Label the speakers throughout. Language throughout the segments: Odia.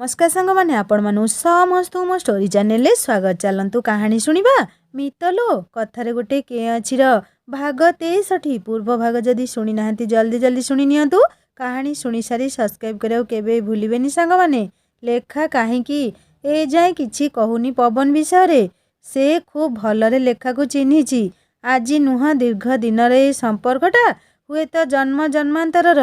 Speaker 1: नमस्कार सांग मैंने आपण मानु समस्त मो स्टोरी चैनल ले स्वागत। चलतु कहानी शुणा मितलो कथार गोटे के अच्छी भाग 63 पूर्व भाग जदि शुणी ना जल्दी जल्दी शुणी नियंतु। कहानी शुणी सारी सब्सक्राइब करियो केबे भूलिबेनी सांग माने। लेखा कहीं ए जाए किछि कहूनी पवन विषय से खूब भलरे लेखा को चिन्हिछि। आज नुह दीर्घ दिन रे संपर्कटा हुए तो जन्म जन्मांतरर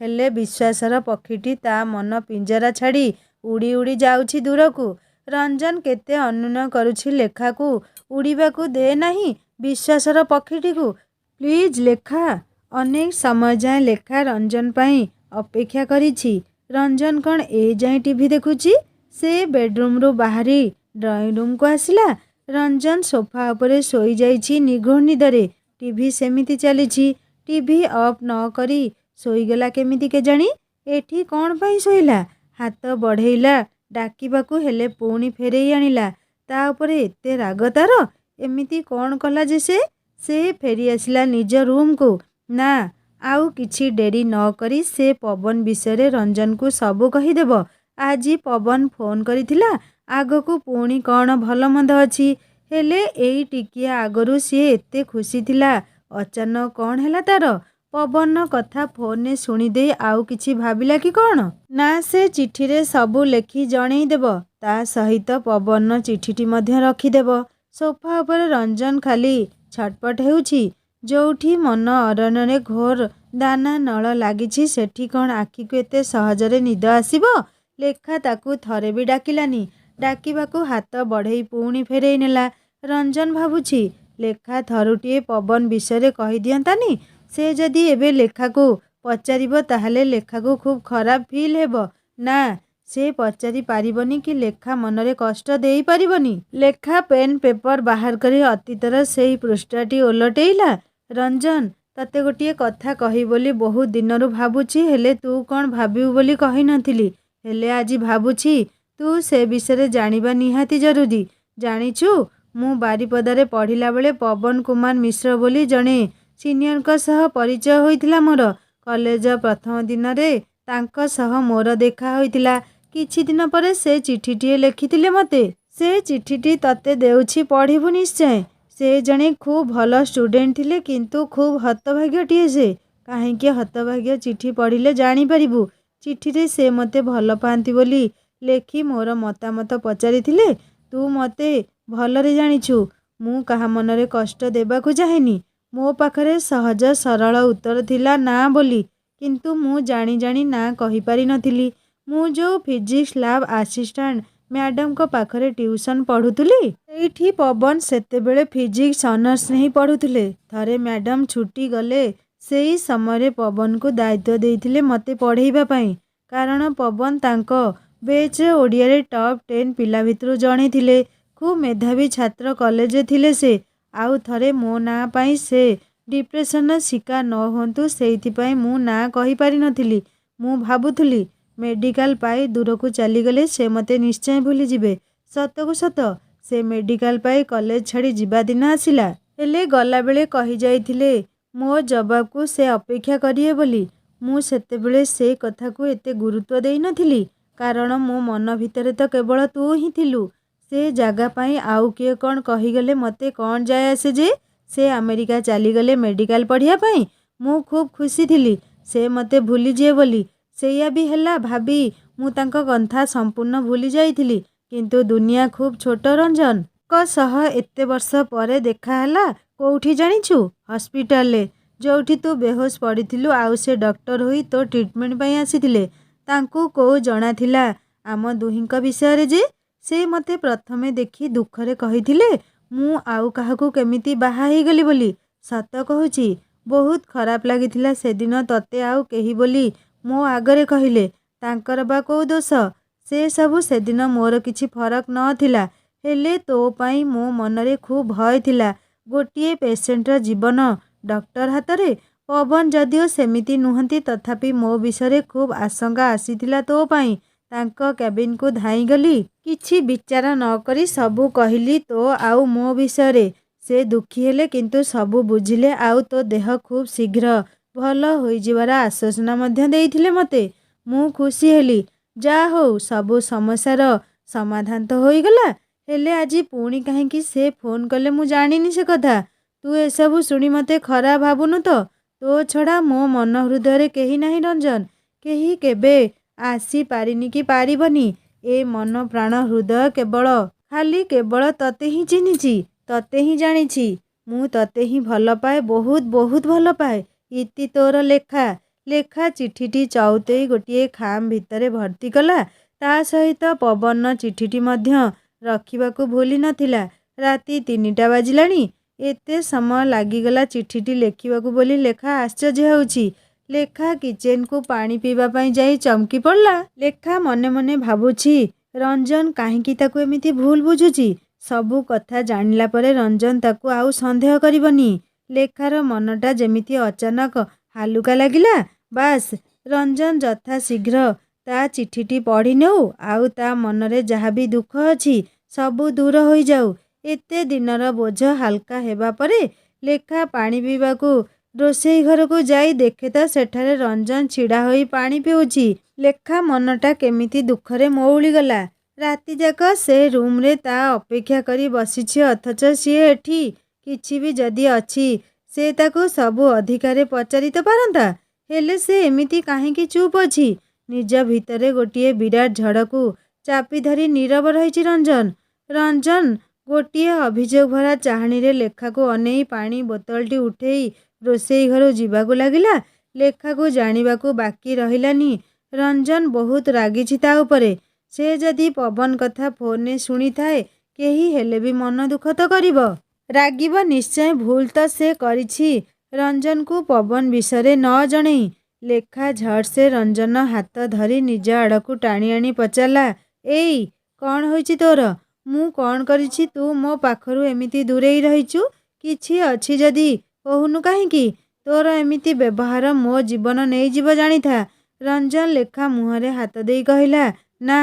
Speaker 1: हेले विश्वासर पक्षीटी ता मन पिंजरा छाड़ी उड़ी उड़ी जाउछि दूरकू। रंजन केते अनुनय करुछि लेखा को उड़ीबा को दे नहीं विश्वासर पक्षीटी को। प्लीज लेखा। अनेक समय जाए लेखा रंजन पाई अपेक्षा करिछि। रंजन कौन ए जाए टीवी देखुछि। से बेडरूम रू बाहरी ड्राइंग रूम को आसिला। रंजन सोफा उपरे सोई जाइछि निघोड़ निदरे। टीवी सेमिति चलीछि। टीवी ऑफ न करी सोईगला केमिति केजाणी। एठी कौन पाई सोईला। हाथ बढ़ेला डाकिबाकू हेले पुणी फेरेई आनिला। ता उपरे एते राग तार एमिति कौन कला जे से फेरी आसिला निज रूम को। ना आउ किछि डेरी न करी से पवन विषय रंजन को सबू कहीदेव। आज पवन फोन करिथिला आगकू पुणी कौन भल मंद अछि। हेले एई टिकिया आगरू सी एते खुशी थिला अचानक कौन हैला तार। पवन कथा फोन ने शुणी दे आउ किछि भाबिला कि कौन ना से चिठी रे सबू लेखी जणई देव। ता सहित पवन चिठीटी मध्य रखीदेव। सोफा उपर रंजन खाली छटपट हेउछि। जोठी मन अरण्य घोर दाना नल लागिछि सेठी कौन आखि को एते सहजरे निद आसीबो। लेखा ताकू थरे भी डाकिलानी। डाकिबाकू हाथ बढ़ई पुणी फेरेई नेला। रंजन भाबुछि लेखा थरुटिए पवन विषय कही दियंतानी। से जदि एबे लेखा को पचारिबो ताहले लेखा को खूब खराब फील हेबो। ना से पचारि पारिबनी कि लेखा मनरे कष्ट देई पारिबनी। लेखा पेन पेपर बाहर करी अतीतर सेई पृष्ठाटी ओलटेइला। रंजन तते गोटिए कथा कही बोली बहुत दिनरु भाबुछि हेले तू कौन भाबिबु बोली कही नथिली। हेले आज भाबुछि तू से विषय जानिबा निहाती जरूरी। जानिछु मु बारिपदारे पढ़िला बेले पवन कुमार मिश्र बोली जणे सीनियर को सह परिचय होइथिला मोर। कॉलेज प्रथम दिन रे तांको सह मोर देखा होइथिला। किछि दिन परे से चिठीटी लेखिथिले मते। से चिठीटी तते देउछि पढ़िबु निश्चय। से जणे खूब भल स्टूडेंट थिले किंतु खूब हतभाग्यटीए से। काहेकि हतभाग्य चिठी पढ़िले जानी परिबु। चिठी रे से मते भल पांती बोली लेखि मोर मतामत पचारिथिले। तू मते भलरे जानिछु मु कहा मनरे कष्ट देबाकू चाहेनी। मो पाखरे सहज सरल उत्तर थिला ना बोली। किंतु मु जानी जानी ना कही पारि नथिली। मु जो फिजिक्स लैब असिस्टेंट मैडम को पाखरे ट्यूशन पढ़ुथुली एठी पवन सेते बेले फिजिक्स ऑनर्स नहीं पढ़ुथुले। थरे मैडम छुट्टी गले सेई समय पवन को दायित्व देइथिले मते पढ़ेइबा पई। कारण पवन तांको बेच ओडिया रे टॉप 10 पिला भितरु जणे थिले। खूब मेधावी छात्र कॉलेज थिले से। आउ थरे मो ना पाई से डिप्रेशन शिकार न होंतु सेइथिपाई मु ना कही पारि नथिली। मु भाबुथुली मेडिकल पाई दूर को चलीगले से मते निश्चय भूली जिबे। सतकु सत से मेडिकल पाई कॉलेज छाड़ी जिबा दिन आसिला। हेले गला बेले कही जाइथिले मो जवाब को से अपेक्षा करिए बोली। मु सेतेबेले से कथा को एते गुरुत्व देई नथिली। कारण मो मन भितरे तो केवल तू ही थिलु। से जगह पाई आउ किए कौन कहीगले मते कौन जाए आसे जे। से अमेरिका चलीगले मेडिकल पढ़िया पाई। मु खूब खुशी थिली से मते भूली जे बोली। सेया भी हेला भाबी मु तांको कथा संपूर्ण भूली जाइथिली। किंतु दुनिया खूब छोट रंजन को सह एते वर्ष परे देखा हला कोउठी जानिछु हॉस्पिटल ले जोठी तू बेहोश पड़िथिलु। आउ से डॉक्टर होई तो ट्रीटमेंट पाई आसीथिले। तांको को जणा थिला आम दुहिंक विषय रे जे। से मते प्रथमे देखी दुखरे कहिथिले मु आउ काहाकू केमिति बाहा ही गली बोली। सत कहूची बहुत खराब लागिथिला से दिन तते आउ केही बोली मो आगरे कहिले। तांकर बा को दोष से सबु से दिन मोर किछि फरक न थिला। हेले तो पाई मो मनरे खूब भय थिला। गोटिए पेशेंटर जीवन डॉक्टर हातरे। पवन जदिओ सेमिति नुहंती तथापि मो विषय खूब आशंका आसीथिला तो पाई। तांको कैबिन को धाई गली किछि विचार न करी सबू कहली तो आउ मो विषय। से दुखी हेले किंतु सबू बुझिले। आउ तो देह खूब शीघ्र भल होई जिवार आश्वासना मध्य देइथिले मते। मु खुशी हेली। ଯାହା ହଉ ସବୁ ସମସ୍ୟାର ସମାଧାନ ତ ହୋଇଗଲା। ହେଲେ ଆଜି ପୁଣି କାହିଁକି ସେ ଫୋନ୍ କଲେ ମୁଁ ଜାଣିନି ସେ କଥା। ତୁ ଏସବୁ ଶୁଣି ମୋତେ ଖରାପ ଭାବୁନୁ ତ? ତୋ ଛଡ଼ା ମୋ ମନ ହୃଦୟରେ କେହି ନାହିଁ ରଞ୍ଜନ। କେହି କେବେ ଆସିପାରିନି କି ପାରିବନି। ଏ ମନ ପ୍ରାଣ ହୃଦୟ କେବଳ ତତେ ହିଁ ଚିହ୍ନିଛି, ତତେ ହିଁ ଜାଣିଛି। ମୁଁ ତତେ ହିଁ ଭଲ ପାଏ, ବହୁତ ବହୁତ ଭଲ ପାଏ। ଇତି ତୋର ଲେଖା। ଲେଖା ଚିଠିଟି ଚଉତେଇ ଗୋଟିଏ ଖାମ୍ ଭିତରେ ଭର୍ତ୍ତି କଲା। ତା ସହିତ ପବନ ଚିଠିଟି ମଧ୍ୟ ରଖିବାକୁ ଭୁଲି ନଥିଲା। ରାତି 3ଟା ବାଜିଲାଣି। ଏତେ ସମୟ ଲାଗିଗଲା ଚିଠିଟି ଲେଖିବାକୁ ବୋଲି ଲେଖା ଆଶ୍ଚର୍ଯ୍ୟ ହେଉଛି। ଲେଖା କିଚେନକୁ ପାଣି ପିଇବା ପାଇଁ ଯାଇ ଚମକି ପଡ଼ିଲା। ଲେଖା ମନେ ମନେ ଭାବୁଛି ରଞ୍ଜନ କାହିଁକି ତାକୁ ଏମିତି ଭୁଲ ବୁଝୁଛି। ସବୁ କଥା ଜାଣିଲା ପରେ ରଞ୍ଜନ ତାକୁ ଆଉ ସନ୍ଦେହ କରିବନି। ଲେଖାର ମନଟା ଯେମିତି ଅଚାନକ ହାଲୁକା ଲାଗିଲା। ବାସ୍, ରଞ୍ଜନ ଯଥାଶୀଘ୍ର ତା ଚିଠିଟି ପଢ଼ି ନେଉ, ଆଉ ତା ମନରେ ଯାହା ବି ଦୁଃଖ ଅଛି ସବୁ ଦୂର ହୋଇଯାଉ। ଏତେ ଦିନର ବୋଝ ହାଲକା ହେବା ପରେ ଲେଖା ପାଣି ପିଇବାକୁ ରୋଷେଇ ଘରକୁ ଯାଇ ଦେଖେ ତ ସେଠାରେ ରଞ୍ଜନ ଛିଡ଼ା ହୋଇ ପାଣି ପିଉଛି। ଲେଖା ମନଟା କେମିତି ଦୁଃଖରେ ମଉଳିଗଲା। ରାତିଯାକ ସେ ରୁମ୍ରେ ତା ଅପେକ୍ଷା କରି ବସିଛି, ଅଥଚ ସିଏ ଏଠି। କିଛି ବି ଯଦି ଅଛି ସେ ତାକୁ ସବୁ ଅଧିକାରେ ପଚାରି ତ ପାରନ୍ତା। ହେଲେ ସେ ଏମିତି କାହିଁକି ଚୁପ୍ ଅଛି? ନିଜ ଭିତରେ ଗୋଟିଏ ବିରାଟ ଝଡ଼କୁ ଚାପି ଧରି ନୀରବ ରହିଛି ରଞ୍ଜନ ଗୋଟିଏ ଅଭିଯୋଗ ଭରା ଚାହାଣୀରେ ଲେଖାକୁ ଅନେଇ ପାଣି ବୋତଲଟି ଉଠେଇ ରୋଷେଇ ଘରୁ ଯିବାକୁ ଲାଗିଲା। ଲେଖାକୁ ଜାଣିବାକୁ ବାକି ରହିଲାନି ରଞ୍ଜନ ବହୁତ ରାଗିଛି ତା ଉପରେ। ସେ ଯଦି ପବନ କଥା ଫୋନରେ ଶୁଣିଥାଏ କେହି ହେଲେ ବି ମନ ଦୁଃଖ ତ କରିବ। ରାଗିବ ନିଶ୍ଚୟ। ଭୁଲ ତ ସେ କରିଛି ରଞ୍ଜନକୁ ପବନ ବିଷୟରେ ନ ଜଣେଇ। ଲେଖା ଝଟ୍ସେ ରଞ୍ଜନ ହାତ ଧରି ନିଜ ଆଡ଼କୁ ଟାଣି ଆଣି ପଚାରିଲା, ଏଇ କ'ଣ ହୋଇଛି ତୋର? ମୁଁ କ'ଣ କରିଛି ତୁ ମୋ ପାଖରୁ ଏମିତି ଦୂରେଇ ରହିଛୁ? କିଛି ଅଛି ଯଦି କହୁନୁ କାହିଁକି? ତୋର ଏମିତି ବ୍ୟବହାର ମୋ ଜୀବନ ନେଇଯିବ ଜାଣିଥା। ରଞ୍ଜନ ଲେଖା ମୁହଁରେ ହାତ ଦେଇ କହିଲା, ନା,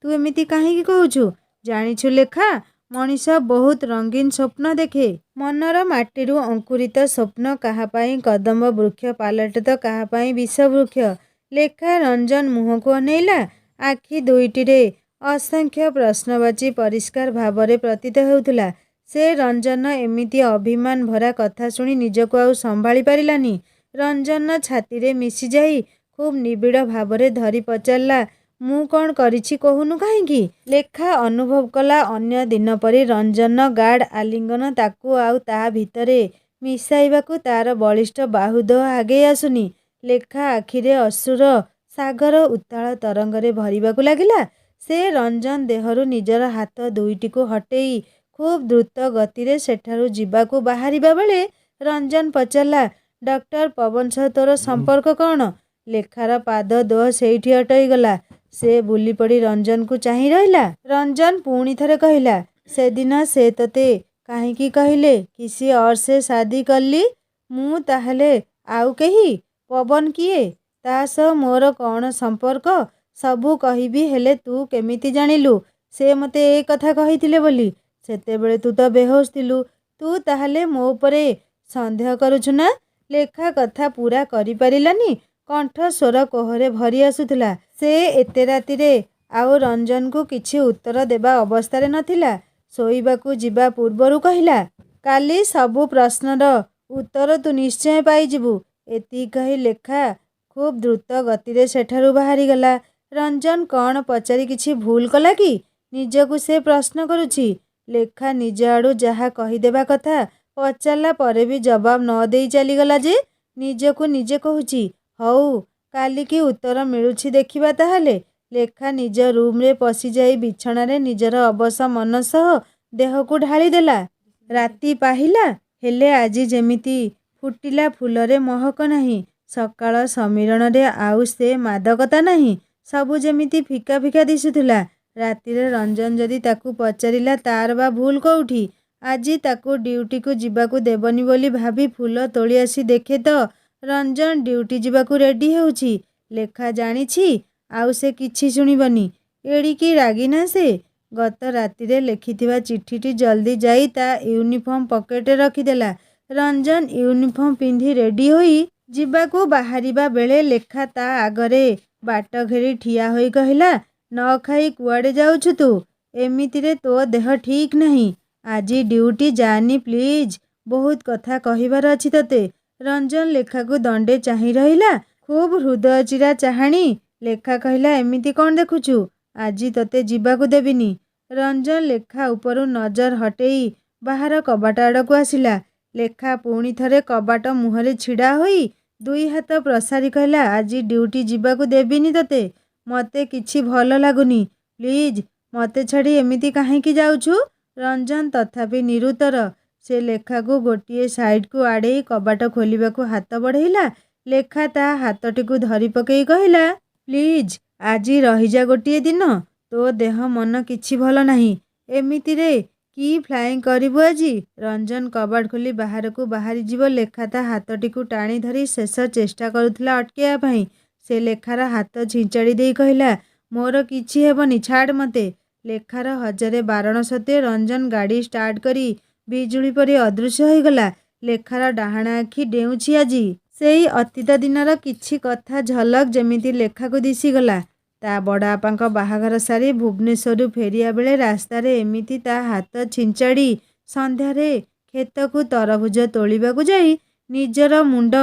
Speaker 1: ତୁ ଏମିତି କାହିଁକି କହୁଛୁ? ଜାଣିଛୁ ଲେଖା, ମଣିଷ ବହୁତ ରଙ୍ଗୀନ ସ୍ୱପ୍ନ ଦେଖେ। ମନର ମାଟିରୁ ଅଙ୍କୁରିତ ସ୍ୱପ୍ନ କାହା ପାଇଁ କଦମ୍ବ ବୃକ୍ଷ ପାଲଟେ ତ କାହା ପାଇଁ ବିଷ ବୃକ୍ଷ। ଲେଖା ରଞ୍ଜନ ମୁହଁକୁ ଅନେଇଲା। ଆଖି ଦୁଇଟିରେ ଅସଂଖ୍ୟ ପ୍ରଶ୍ନବାଚୀ ପରିଷ୍କାର ଭାବରେ ପ୍ରତୀତ ହେଉଥିଲା। ସେ ରଞ୍ଜନ ଏମିତି ଅଭିମାନ ଭରା କଥା ଶୁଣି ନିଜକୁ ଆଉ ସମ୍ଭାଳି ପାରିଲାନି। ରଞ୍ଜନ ଛାତିରେ ମିଶିଯାଇ ଖୁବ୍ ନିବିଡ଼ ଭାବରେ ଧରି ପଚାରିଲା, ମୁଁ କ'ଣ କରିଛି କହୁନୁ କାହିଁକି? ଲେଖା ଅନୁଭବ କଲା ଅନ୍ୟ ଦିନ ପରି ରଞ୍ଜନ ଗାଢ଼ ଆଲିଙ୍ଗନ ତାକୁ ଆଉ ତା ଭିତରେ ମିଶାଇବାକୁ ତା'ର ବଳିଷ୍ଠ ବାହୁଦ୍ୱୟ ଆଗେଇ ଆସୁନି। ଲେଖା ଆଖିରେ ଅଶ୍ରୁର ସାଗର ଉତ୍ତାଳ ତରଙ୍ଗରେ ଭରିବାକୁ ଲାଗିଲା। ସେ ରଞ୍ଜନ ଦେହରୁ ନିଜର ହାତ ଦୁଇଟିକୁ ହଟେଇ ଖୁବ୍ ଦ୍ରୁତ ଗତିରେ ସେଠାରୁ ଯିବାକୁ ବାହାରିବା ବେଳେ ରଞ୍ଜନ ପଚାରିଲା, ଡକ୍ଟର ପବନ ସହ ତୋର ସମ୍ପର୍କ କ'ଣ? ଲେଖାର ପାଦ ଦୋହ ସେଇଠି ଅଟକିଗଲା। ସେ ବୁଲିପଡ଼ି ରଞ୍ଜନକୁ ଚାହିଁ ରହିଲା। ରଞ୍ଜନ ପୁଣି ଥରେ କହିଲା, ସେଦିନ ସେ ତୋତେ କାହିଁକି କହିଲେ କିସି ଅର୍ ସେ ଶାଦି କଲି? ମୁଁ ତାହେଲେ ଆଉ କେହି? ପବନ କିଏ? ତା ସହ ମୋର କ'ଣ ସମ୍ପର୍କ? ସବୁ କହିବି, ହେଲେ ତୁ କେମିତି ଜାଣିଲୁ ସେ ମୋତେ ଏ କଥା କହିଥିଲେ ବୋଲି? ସେତେବେଳେ ତୁ ତ ବେହୋସ ଥିଲୁ। ତୁ ତାହେଲେ ମୋ ଉପରେ ସନ୍ଦେହ କରୁଛୁ ନା? ଲେଖା କଥା ପୂରା କରିପାରିଲାନି। କଣ୍ଠସ୍ୱର କୋହରେ ଭରି ଆସୁଥିଲା। ସେ ଏତେ ରାତିରେ ଆଉ ରଞ୍ଜନକୁ କିଛି ଉତ୍ତର ଦେବା ଅବସ୍ଥାରେ ନଥିଲା। ଶୋଇବାକୁ ଯିବା ପୂର୍ବରୁ କହିଲା, କାଲି ସବୁ ପ୍ରଶ୍ନର ଉତ୍ତର ତୁ ନିଶ୍ଚୟ ପାଇଯିବୁ। ଏତିକି କହି ଲେଖା ଖୁବ୍ ଦ୍ରୁତ ଗତିରେ ସେଠାରୁ ବାହାରିଗଲା। ରଞ୍ଜନ କ'ଣ ପଚାରି କିଛି ଭୁଲ କଲା କି? ନିଜକୁ ସେ ପ୍ରଶ୍ନ କରୁଛି। ଲେଖା ନିଜ ଆଡ଼ୁ ଯାହା କହିଦେବା କଥା ପଚାରିଲା ପରେ ବି ଜବାବ ନ ଦେଇ ଚାଲିଗଲା ଯେ। ନିଜକୁ ନିଜେ କହୁଛି, ହଉ, କାଲିକି ଉତ୍ତର ମିଳୁଛି ଦେଖିବା ତାହେଲେ। ଲେଖା ନିଜ ରୁମ୍ରେ ପଶିଯାଇ ବିଛଣାରେ ନିଜର ଅବଶ ମନ ସହ ଦେହକୁ ଢାଳିଦେଲା। ରାତି ପାହିଲା, ହେଲେ ଆଜି ଯେମିତି ଫୁଟିଲା ଫୁଲରେ ମହକ ନାହିଁ। ସକାଳ ସମୀରଣରେ ଆଉ ସେ ମାଦକତା ନାହିଁ। ସବୁ ଯେମିତି ଫିକା ଫିକା ଦିଶୁଥିଲା। ରାତିରେ ରଞ୍ଜନ ଯଦି ତାକୁ ପଚାରିଲା ତା'ର ବା ଭୁଲ କୋଉଠି? ଆଜି ତାକୁ ଡ୍ୟୁଟିକୁ ଯିବାକୁ ଦେବନି ବୋଲି ଭାବି ଫୁଲ ତୋଳି ଆସି ଦେଖେ ତ ରଞ୍ଜନ ଡ୍ୟୁଟି ଯିବାକୁ ରେଡ଼ି ହେଉଛି। ଲେଖା ଜାଣିଛି ଆଉ ସେ କିଛି ଶୁଣିବନି। ଏଡ଼ିକି ରାଗି ନା ସେ। ଗତ ରାତିରେ ଲେଖିଥିବା ଚିଠିଟି ଜଲ୍ଦି ଯାଇ ତା ୟୁନିଫର୍ମ ପକେଟରେ ରଖିଦେଲା। ରଞ୍ଜନ ୟୁନିଫର୍ମ ପିନ୍ଧି ରେଡ଼ି ହୋଇ ଯିବାକୁ ବାହାରିବା ବେଳେ ଲେଖା ତା ଆଗରେ ବାଟ ଘେରି ଠିଆ ହୋଇ କହିଲା, न खाई कुआड़े जाउछु तू? एमितिरे तो देह ठीक नहीं। आजी ड्यूटी जानी प्लीज। बहुत कथा कहिबार अछि तते। रंजन लेखा को दंडे चाही रहिला। खूब हृदय चिरा चाहाणी। लेखा कहिला एमिति कौन देखुछु? आजी तते जीवाकू देबिनी। रंजन लेखा उपरू नजर हटेई बाहर कबाट आड़कू आसिला। लेखा पुणी थरे कबाट मुहरे छिड़ा होई दुई हाथ प्रसारी कहला आजी ड्यूटी जीवाकू देबिनी तते। मते किछि भल लागुनी। प्लीज मते छाड़ी एमिति काहेकी जाउछु? रंजन तथापि निरुतर। से लेखा को गोटे साइड को आड़े कबाट खोलिबाकू हाथ बढ़ेला। लेखा ता हाथटीकू धरी पकेई कहला प्लीज आजी रहीजा गोटे दिन। तो देह मन किछि भल नाही। एमितिरे कि फ्लाइंग करिबु आजी? रंजन कबाट खोली बाहर को बाहरी जीव। लेखा ता हाथटीकू टाणी धरी शेष चेष्टा करुथिला अटकेया पई। से लेखार हाथ छिंचाड़ी देई कहला मोर किछि हेबनी छाड़ मते। लेखार हजारे बारण सत्वे रंजन गाड़ी स्टार्ट करी बिजुली परी अदृश्य होईगला। लेखार डाहाण आखि डेउछि आजी। सेई अतीत दिनर किछि कथा झलक जेमिति लेखाकू दिसिगला। ता बड़ापांक बाहाघर सारी भुवनेश्वरु फेरिया बेले रास्तारे एमिति ता हाथ छिंचाड़ी संध्यारे खेतकू तरभुज तोलिबाकू जाई निजर मुंड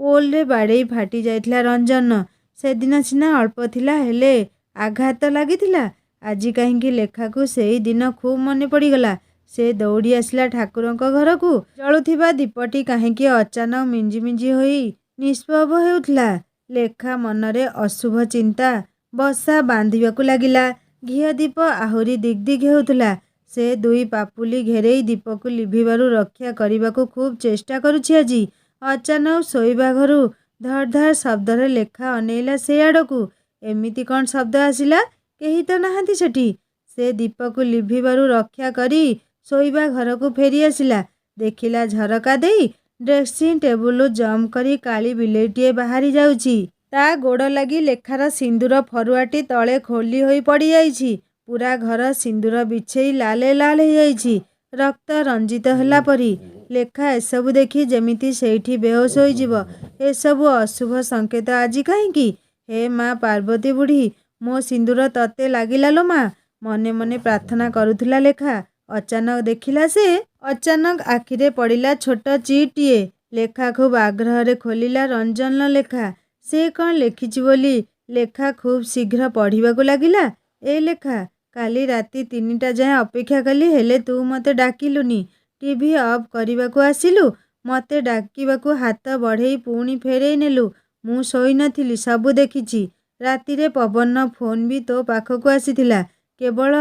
Speaker 1: पोलरे बाड़ेई फाटी जाइथिला रंजन। सेदिन सिना अल्प थिला हेले आघात लागिथिला। आजी काहींकी लेखाकू सेई दिन खूब मने पड़ीगला। से दौड़ी आसला ठाकुरंक घरकू। जळुथिबा दीपटी काहींकी अचानक मिंजी मिंजी होई निष्प्रभ हेउथिला। लेखा मनरे अशुभ चिंता बसा बांधिबाकू लागिला। घिया दीप आहुरी दिगदिग हेउथिला। से दुई पापुली घेरेई दीपकू लिभिबारु रक्षा करिबाकू खूब चेष्टा करुछि आजी। अचानक शोइबा घरु धड़ धड़ शब्दरे लेखा अनेइला से आड़कू। एमिति कौन शब्द आसिला? केही तो नाहांती सेठी। से दीपकू लिभिबारु रक्षा करी शोइबा घरकू फेरी आसिला। देखिला झरका देई ड्रेसिंग टेबुल जम्प करी काली बिलेईटीए बाहरी जाउछि। ता गोड़ लगी लेखार सिंदूर फरुआटी तले खोली होई पड़ी जाइछि। पूरा घर सिंदूर बिछेई लाले लाल हो जाइछि रक्त रंजित होला परी। लेखा एसबु देखी जेमिति सेठी बेहोश होई जिवो। एसबु अशुभ संकेत आजी काहींकी? हे माँ पार्वती बुढ़ी मो सिंदूर तते लागिला लो माँ। मने मने प्रार्थना करुथिला लेखा। अचानक देखिला से अचानक आखिरे पड़िला छोट चिठिए। लेखा खूब आग्रह खोलिला रंजन लेखा। से कौन लेखिछि बोली लेखा खूब शीघ्र पढ़िबाकू लागिला। ए लेखा काली राति 3टा जाए अपेक्षा कली हेले तू मते डाकिलुनी। TV off करिबाकू आसिलु। मते डाकिबाकू हाथ बढ़ेई पुणी फेरेई नेलु। मु शोई नथिली सबु देखिछि। रातिरे पवन फोन भी तो पाखकू आसीथिला। केवल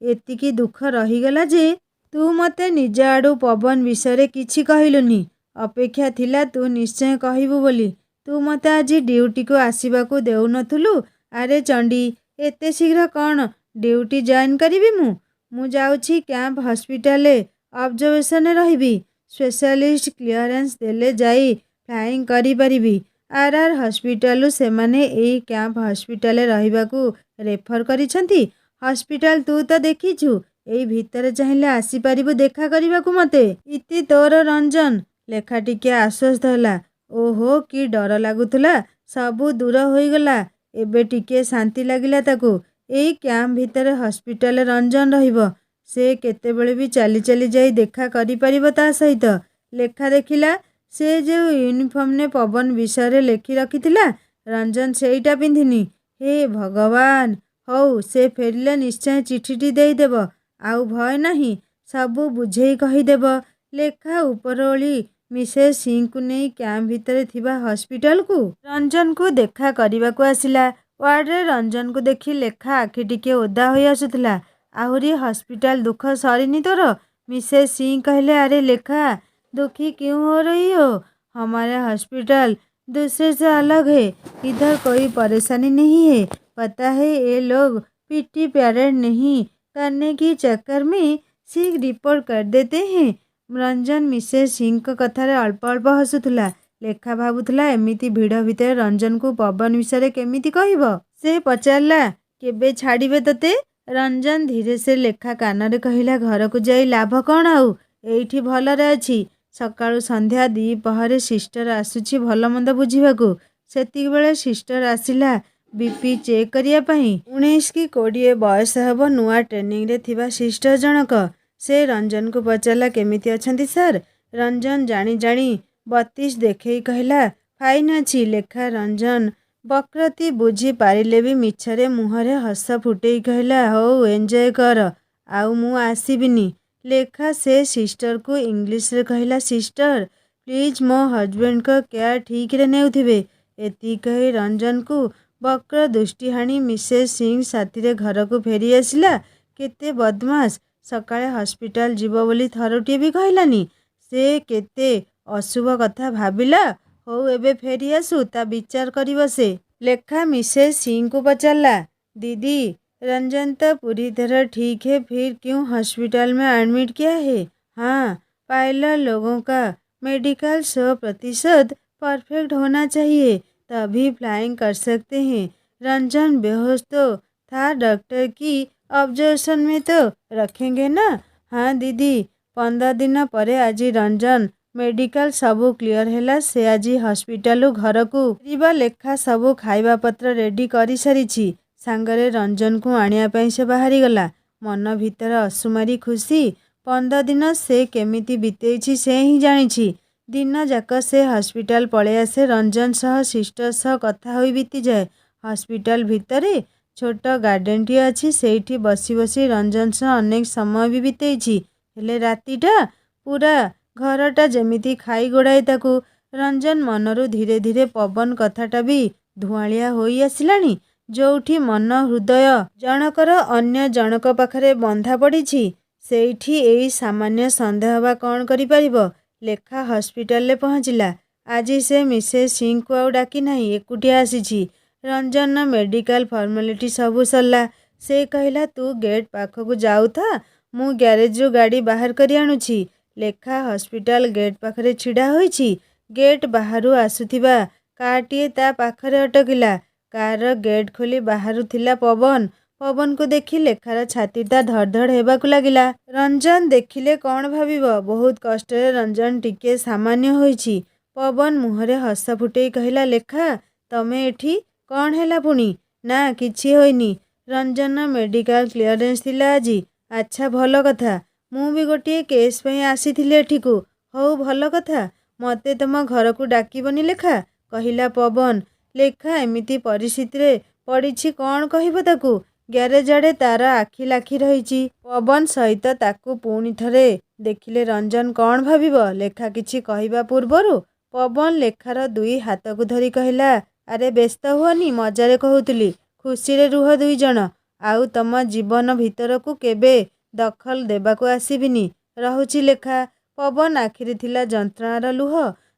Speaker 1: एतिकी दुख रहीगला जे तू मते निज आड़ू पवन विषय किछि कहिलुनी। अपेक्षा थिला तू निश्चय कहिबु बोली। तू मते आज ड्यूटी को आसीबाकू देउ नथुलु। अरे चंडी एते शीघ्र कौन ड्यूटी जॉइन करिबी मु जाउछि कैंप हॉस्पिटल ऑब्जर्वेशन रहिबी। स्पेशलिस्ट क्लियरेंस देले जाई फ्लाइंग करि परिबी। आरआर हॉस्पिटल से माने एई कैंप हॉस्पिटल रहिबाकू रेफर करिसंती। हॉस्पिटल तू तो देखिछु। एई भितरे चाहिए आसी परिबू देखा करिबाकू मते। इति तोर रंजन। लेखा टिके आश्वस्त होला। ओहो कि डर लागुथुला सबू दूर होईगला। एबे टिके शांति लागिला ताकू। एई कैंप भितरे हॉस्पिटल रंजन रहिबो। से केतेबेले भी चली चली जाई देखा करि परिबो ता सहित। लेखा देखिला से जो यूनिफॉर्म ने पवन विषय लेखि रखिथिला रंजन सेईटा पिंधिनी। हे भगवान हौ से फेरिले निश्चय चिठीटी देई देबो। आउ भय नाही सबू बुझेई कहीदेब। लेखा उपरोली मिसेस सिंह को नहीं कैंप भितर थिबा हॉस्पिटल को रंजन को देखा करबाकू आसिला। वार्डरे रंजन को देखी लेखा आखि टिके ओदा होई आसुथिला। आहुरी हॉस्पिटल दुख सरीनी तोर? मिसेस सिंह कहले अरे लेखा दुखी क्यों हो रही हो? हमारे हॉस्पिटल दूसरे से अलग है। इधर कोई परेशानी नहीं है। पता है ये लोग पीटी पैरेड नहीं करने की चक्कर में सिक रिपोर्ट कर देते हैं। रंजन मिसेस सिंह को कथार अल्प अल्प हसुला। लेखा भावुला एमिति भिड़ भितर रंजन को पवन विषय केमिति कहब। से पचारला केबे छाड़िबे तते? रंजन धीरे से लेखा कान कहला घर को जाई लाभ कौन आउ एठी भलरे अछि। सकाळु संध्या दी पहरे सिस्टर आसुची भल मंद बुझिबाकू। सेतिक बेले सिस्टर आसिला बीपी चेक करिया पई 19 कि 20 बयस हेब नुआ ट्रेनिंग रे थिबा सिस्टर जनक से रंजन को पचारा केमिति अछंती सर। रंजन जानी जानी 32 देखेई कहला फाइन अछि। लेखा रंजन बक्रति बुझी पारिले भी मिछरे मुहरे हस फुटेई कहला हो एंजॉय कर आउ मु आसीबिनी। लेखा से सिस्टर को इंग्लिश रे कहला सिस्टर प्लीज मो हजबैंड को केयर ठीक रे नेउथिबे। एति कही रंजन को बक्र दृष्टि हाणी मिसेस सिंह साथी रे घर को फेरी आसिला। केते बदमाश सकाळे हॉस्पिटल जीव बोली थरुटी भी कहलानी। से केते अशुभ कथा भाबिला हो एबे फेरी आसु ता विचार करिव से। लेखा मिसेस सिंह को पचारला दीदी रंजन तो पूरी तरह ठीक है फिर क्यों हॉस्पिटल में एडमिट किया है। हाँ पायलट लोगों का मेडिकल 100% परफेक्ट होना चाहिए तभी फ्लाइंग कर सकते हैं। रंजन बेहोश तो था डॉक्टर की ऑब्जर्वेशन में तो रखेंगे ना। हाँ दीदी 15 दिन परे आज रंजन मेडिकल सबू क्लियर हैला से आज हॉस्पिटल घर को फेरिबा। लेखा सबू खाइबा पत्र रेडी करी सारिछि सांगरे रंजन को आनिया पई से बाहरी गला। मन भीतर असुमारी खुशी 15 दिन से केमिति बितेइछि से ही जानिछि। दिन जाक से हॉस्पिटल पळे आसे रंजन सह सिस्टर सह कथा होई बीती जाए। हॉस्पिटल भितरे छोट गार्डन टी अच्छी सेठी बसी बसी रंजन सह अनेक समय भी बितेइछि। हेले रातीटा पूरा घरटा जेमिति खाई गोड़ाए ताकू। रंजन मनरू धीरे धीरे पवन कथाटा भी धुआलिया होई आसिलानी। जोठी मन हृदय जनकर अन्य जनक पाखरे बंधा पड़िछि सेठी एई सामान्य संदेह बा कौन करि परिबो। लेखा हॉस्पिटल ले पहुँचला। आज से मिसेस सिंह को आउ डाकी नाही एकुटिया आसीछि। रंजन मेडिकल फॉर्मालिटी सबू सरला। से कहला तू गेट पाखकू जाऊ था मु ग्यारेज रू गाड़ी बाहर करी आणुछि। लेखा हॉस्पिटल गेट पाखरे छिड़ा होइछि। गेट बाहरु आसुथिबा कारटीए ता पाखरे अटकिला। कार गेट खोली बाहरु थिला पवन। पवन को देखी लेखार छातीटा धड़धड़ हेबाकू लागिला। रंजन देखिले कौन भाविबो। बहुत कष्टरे रंजन टिके सामान्य होइछि। पवन मुहरे हस फुटेई कहला लेखा तमे एठी कौन हैला पुणी। ना किछि होइनी। रंजन मेडिकल क्लियरेंस थिला आजी। अच्छा भल कथा मु भी गोटे केस पे आसीथिले एठिकू। हौ भल कथा मते तम घर को डाकिबनी लेखा कहिला पवन। लेखा एमिति परिस्थिति रे पड़िछि कौन कहिबो ताकू। ग्यारेज आड़े तार आखि लाखि रहिछि। पवन सहित ताकू पुणी थरे देखिले रंजन कौन भाविबो। लेखा किछि कहिबा पूर्वरु पवन लेखार दुई हाथ को धरी कहला अरे व्यस्त हुअनी मजारे कहूतली खुशी रे रुह दुई जण आउ तम जीवन भीतर को केबे दखल देबाकू आसीबिनी रहुछि लेखा। पवन आखिरी थिला जंत्रणार लुह।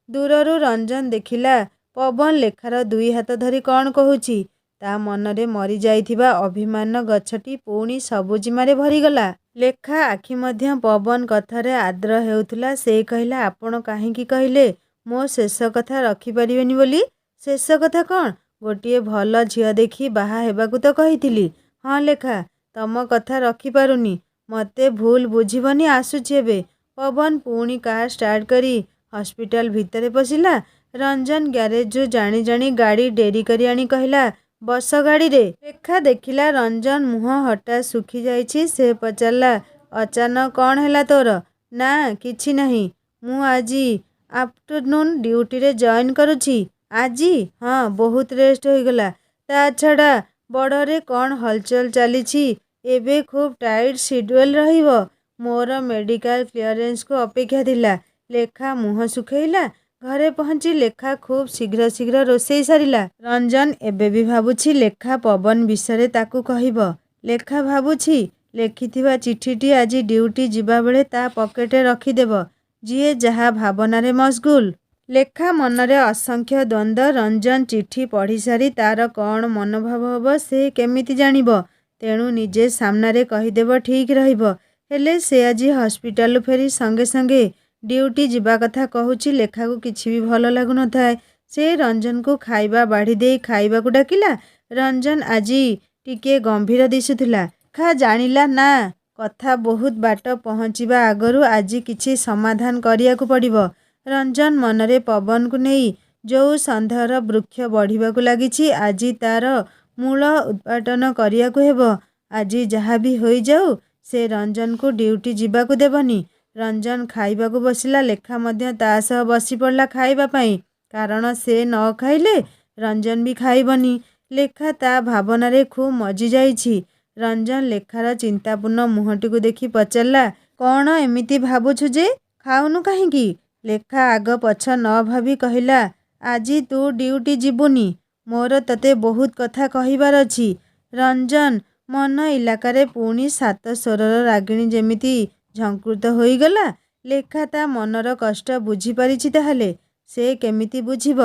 Speaker 1: दूररू रंजन देखिला पवन लेखार दुई हाथ धरी कौन कहूछि। ता मनरे मरी जाइथिबा अभिमान गछटी पुणी सबुजिमारे भरीगला। लेखा आखि मध्य पवन कथारे आद्र हेउथुला। से कहला आपण काहींकी कहले मो शेष कथा रखी परिबेनी बोली। शेष कथा कौन गोटे भल झियो देखी बाहा हेबाकू तो कहिथिली। हाँ लेखा तम कथा रखी पारुनी मते भूल बुझिबनी आसुछि एबे। पवन पुणी कार स्टार्ट करी हॉस्पिटल भितरे पशिला। रंजन ग्यारेज रू जानी जानी गाड़ी डेरी करी आनी कहला बस गाड़ी रे। लेखा देखिला रंजन मुह हटा सुखी जाइछि। से पचारला अचानक कौन हैला तोर। ना किछि नहीं मु आजी आफ्टरनून ड्यूटी रे जॉइन करुछि। आजी हाँ बहुत रेस्ट होइगला। ता छड़ा बड़रे कौन हलचल चलीछि एबे खूब टाइट शेड्यूल रहिबो। मोर मेडिकल क्लियरेंस को अपेक्षा थिला। लेखा मुह सुखैला। घरे पहुँची लेखा खूब शीघ्र शीघ्र रोषेई सारिला। रंजन एबे भी भाबुछि लेखा पवन विषय ताकू कहिबो। लेखा भाबुछि लेखिथिबा चिठीटी आज ड्यूटी जिबा बेले ता पकेटे रखिदेब। जिए जहा भावनारे मशगुल। लेखा मनरे असंख्य द्वंद्व। रंजन चिठी पढ़ी सारी तार कौन मनोभाव हब से केमिति जानिबो। तेणु निजे सामनारे कहिदेब ठीक रहिबो। हेले से आज हॉस्पिटल फेरी संगे संगे ड्यूटी जिबा कथा कहूछि। लेखा को किछि भी भल लागु न थाए। से रंजन को खाइबा बाढ़ी दे खाइबा को डाकिला। रंजन आजी टिके गंभीर दिसुथिला। लेखा जानिला ना कथा बहुत बाट पहुँचीबा आगरु आज किछि समाधान करिया को पड़िबो। रंजन मनरे पवन को नहीं जो संदेहर वृक्ष बढ़िबा को लागिछि आज तार ମୂଳ ଉତ୍ପାଟନ କରିବାକୁ ହେବ। ଆଜି ଯାହା ବି ହୋଇଯାଉ ସେ ରଞ୍ଜନକୁ ଡ୍ୟୁଟି ଯିବାକୁ ଦେବନି। ରଞ୍ଜନ ଖାଇବାକୁ ବସିଲା। ଲେଖା ମଧ୍ୟ ତା ସହ ବସି ପଡ଼ିଲା ଖାଇବା ପାଇଁ। କାରଣ ସେ ନ ଖାଇଲେ ରଞ୍ଜନ ବି ଖାଇବନି। ଲେଖା ତା ଭାବନାରେ ଖୁବ୍ ମଜି ଯାଇଛି। ରଞ୍ଜନ ଲେଖାର ଚିନ୍ତାପୂର୍ଣ୍ଣ ମୁହଁଟିକୁ ଦେଖି ପଚାରିଲା, କ'ଣ ଏମିତି ଭାବୁଛୁ ଯେ? ଖାଉନୁ କାହିଁକି? ଲେଖା ଆଗ ପଛ ନ ଭାବି କହିଲା, ଆଜି ତୁ ଡ୍ୟୁଟି ଯିବୁନି। ମୋର ତତେ ବହୁତ କଥା କହିବାର ଅଛି। ରଞ୍ଜନ ମନ ଇଲାକାରେ ପୁଣି ସାତ ସ୍ୱରର ରାଗିଣୀ ଯେମିତି ଝଙ୍କୃତ ହୋଇଗଲା। ଲେଖା ତା ମନର କଷ୍ଟ ବୁଝିପାରିଛି ତାହେଲେ? ସେ କେମିତି ବୁଝିବ?